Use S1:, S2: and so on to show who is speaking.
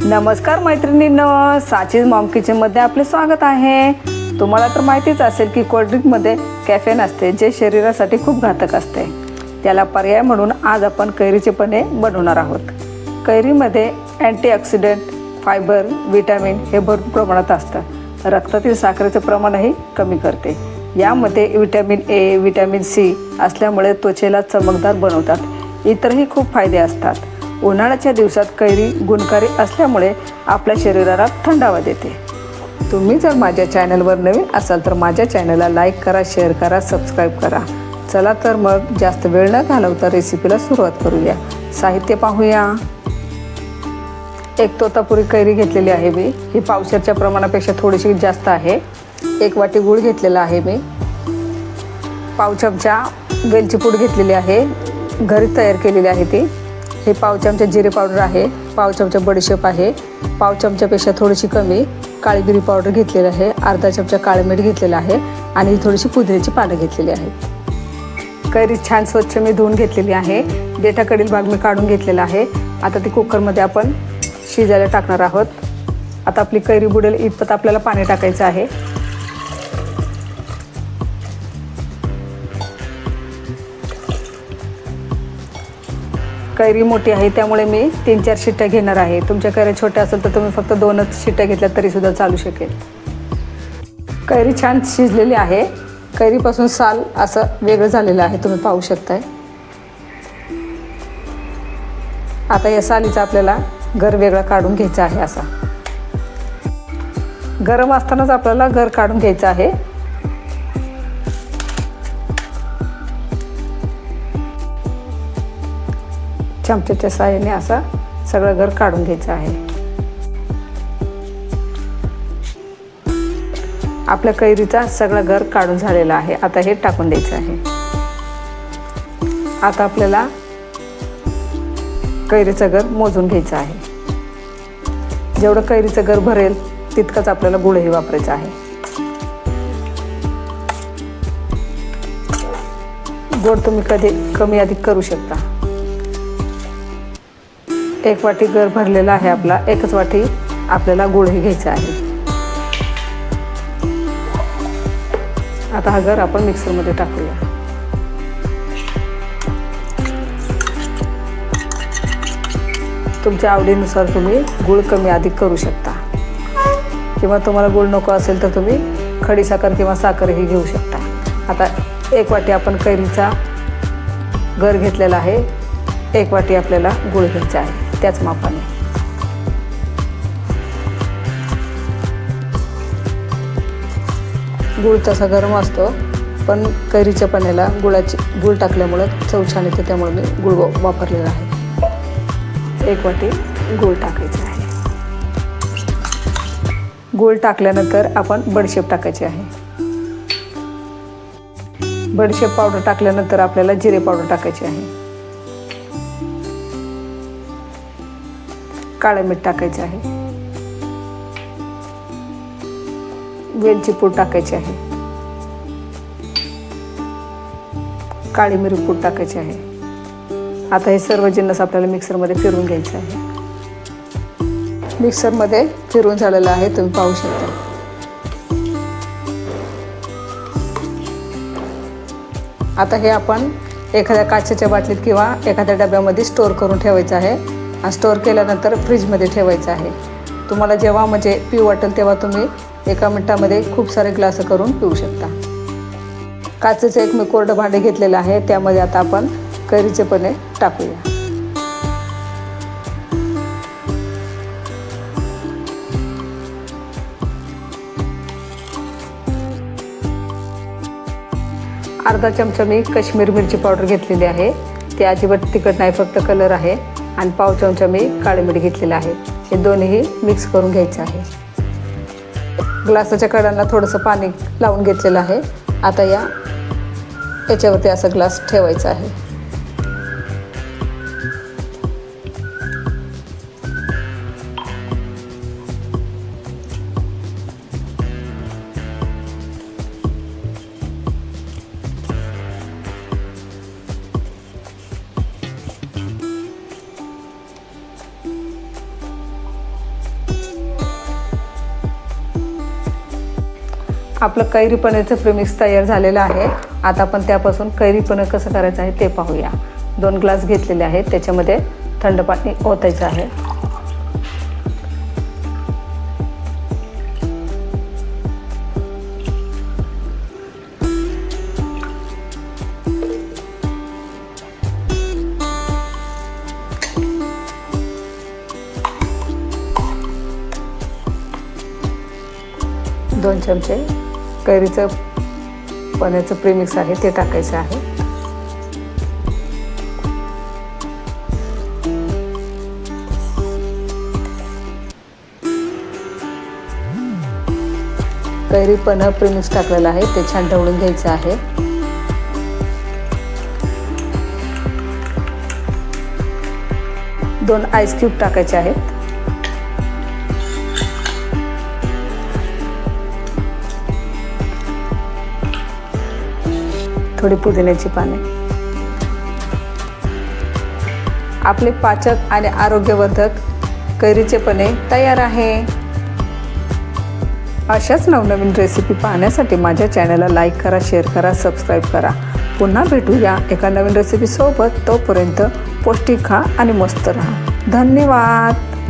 S1: नमस्कार मैत्रिणींनो, साचीज मॉम किचनमध्ये आपले स्वागत आहे। तुम्हाला तर माहितीच असेल की कोल्ड्रिंकमध्ये कॅफेन असते जे शरीरासाठी खूप घातक असते। त्याला पर्याय म्हणून आज आपण कैरीचे पन्हे बनवणार आहोत। कैरीमध्ये अँटीऑक्सिडंट, फायबर, विटॅमिन हे भरपूर प्रमाणात असतं। रक्तातील साखरेचं प्रमाणही कमी करते। यामध्ये विटॅमिन ए, विटॅमिन सी असल्यामुळे त्वचेला चमकदार बनवतात। इतरही खूप फायदे असतात। उन्हाळ्याच्या दिवसात कैरी गुणकारी असल्यामुळे आपल्या शरीराला थंडावा देते। तुम्ही जर माझ्या चॅनलवर नवीन असाल तर माझ्या चॅनलला लाईक करा, शेअर करा, सबस्क्राईब करा। चला तर मग जास्त वेळ न घालवता रेसिपीला सुरुवात करूया। साहित्य पाहूया। एक तोतापुरी कैरी घेतलेली आहे मी। ही पावशेरच्या प्रमाणापेक्षा थोडीशी जास्त आहे। एक वाटी गूळ घेतलेला आहे मी। पाव चमचा वेलची पूड घेतलेली आहे, घरी तयार केलेली आहे ती। हे पाव चमचा जिरे पावडर आहे, पाव चमचा बडीशेप आहे, पाव चमच्यापेक्षा थोडीशी कमी काळी मिरी पावडर घेतलेली आहे, अर्धा चमचा काळे मीठ घेतलेलं आहे आणि थोडीशी पुदिन्याची पानं घेतलेली आहे। कैरी छान स्वच्छ मी धुवून घेतलेली आहे। देठाकडील भाग मी काढून घेतलेला आहे। आता ती कुकरमध्ये आपण शिजायला टाकणार आहोत। आता आपली कैरी बुडेल इतपत आपल्याला पाणी टाकायचं आहे। कैरी मोठी आहे त्यामुळे मी 3-4 शिट्ट्या घेणार आहे। तुमच्या कैरी छोट्या असेल तर तुम्ही फक्त 2च शिट्ट्या घेतल्या तरी सुद्धा चालू शकेल। कैरी छान शिजलेली आहे। कैरीपासून साल असं वेगळं झालेलं आहे, तुम्ही पाहू शकताय। आता या सालीचा आपल्याला गर वेगळा काढून घ्यायचा आहे। असा गरम असतानाच आपल्याला गर काढून घ्यायचा आहे। चमच्याच्या साहाय्याने असा सगळं गर काढून घ्यायचं आहे। आपल्या कैरीचा सगळा गर काढून झालेला आहे। आता हे टाकून द्यायचं आहे। आता आपल्याला कैरीचं गर मोजून घ्यायचं आहे। जेवढं कैरीचं गर भरेल तितकंच आपल्याला गुळही वापरायचा आहे। गोड तुम्ही कधी कमी अधिक करू शकता। 1 वाटी गर भरलेला आहे आपला, 1च वाटी आपल्याला गुळही घ्यायचा आहे। आता हा गर आपण मिक्सरमध्ये टाकूया। तुमच्या आवडीनुसार तुम्ही गुळ कमी अधिक करू शकता किंवा तुम्हाला गुळ नको असेल तर तुम्ही खडीसाखर किंवा साखरही घेऊ शकता। आता 1 वाटी आपण कैरीचा गर घेतलेला आहे, 1 वाटी आपल्याला गुळ घ्यायचा आहे त्याच मापाने। गुळ तसा गरम असतो पण कैरीच्या पन्ह्याला गुळ टाकल्यामुळे चव छान येते, त्यामुळे मी गुळ वापरलेला आहे। 1 वाटी गुळ टाकायचा आहे। गुळ टाकल्यानंतर आपण बडीशेप टाकायची आहे। बडीशेप पावडर टाकल्यानंतर आपल्याला जिरे पावडर टाकायची आहे। काळे मीठ टाकायचे आहे। वेलची पूड टाकायची आहे। काळी मिरी पूड टाकायची आहे। आता हे सर्व जिन्नस आपल्याला मिक्सरमध्ये फिरवून घ्यायचं आहे। मिक्सरमध्ये फिरवून झालेलं आहे, तुम्ही पाहू शकता। आता हे आपण एखाद्या काचेच्या बाटलीत किंवा एखाद्या डब्यामध्ये स्टोअर करून ठेवायचं आहे। स्टोअर केल्यानंतर फ्रीजमध्ये ठेवायचं आहे। तुम्हाला जेव्हा पिऊ वाटेल तेव्हा तुम्ही 1 मिनिटामध्ये खूप सारे ग्लास करून पिऊ शकता। काचेचं एक मी कोरडं भांडे घेतलेलं आहे, त्यामध्ये आता आपण कैरीचे पन्हे टाकूया। अर्धा चमचा मी काश्मीर मिरची पावडर घेतलेली आहे। ती अजिबात तिखट नाही, फक्त कलर आहे। आणि पाव चमचा मी काळे मीठ घेतलेलं आहे। हे दोन्ही मिक्स करून घ्यायचं आहे। ग्लासाच्या कडांना थोडंसं पाणी लावून घेतलेलं आहे। आता याच्यावरती असा ग्लास ठेवायचा आहे। आपलं कैरी पनीरचं प्रीमिक्स तयार झालेलं आहे। आता आपण त्यापासून कैरी पनीर कसं करायचं आहे ते पाहूया। 2 ग्लास घेतलेले आहेत, त्याच्यामध्ये थंड पाणी ओतायचं आहे। दोन चमचे कैरीचं पनीरचं प्रीमिक्स आहे ते टाकायचं आहे। कैरी पनीर प्रीमिक्स टाकलेलं आहे ते छान ढवळून घ्यायचं आहे। दोन आईस क्यूब टाकायचे आहेत। थोडी पुदिन्याची पाने। आपले पाचक आणि आरोग्यवर्धक कैरीचे पनीर तयार आहे। अशाच नवनवीन रेसिपी पाहण्यासाठी माझ्या चॅनलला लाईक करा, शेअर करा, सबस्क्राईब करा। पुन्हा भेटूया एका नवीन रेसिपी सोबत। तोपर्यंत पौष्टिक खा आणि मस्त रहा। धन्यवाद।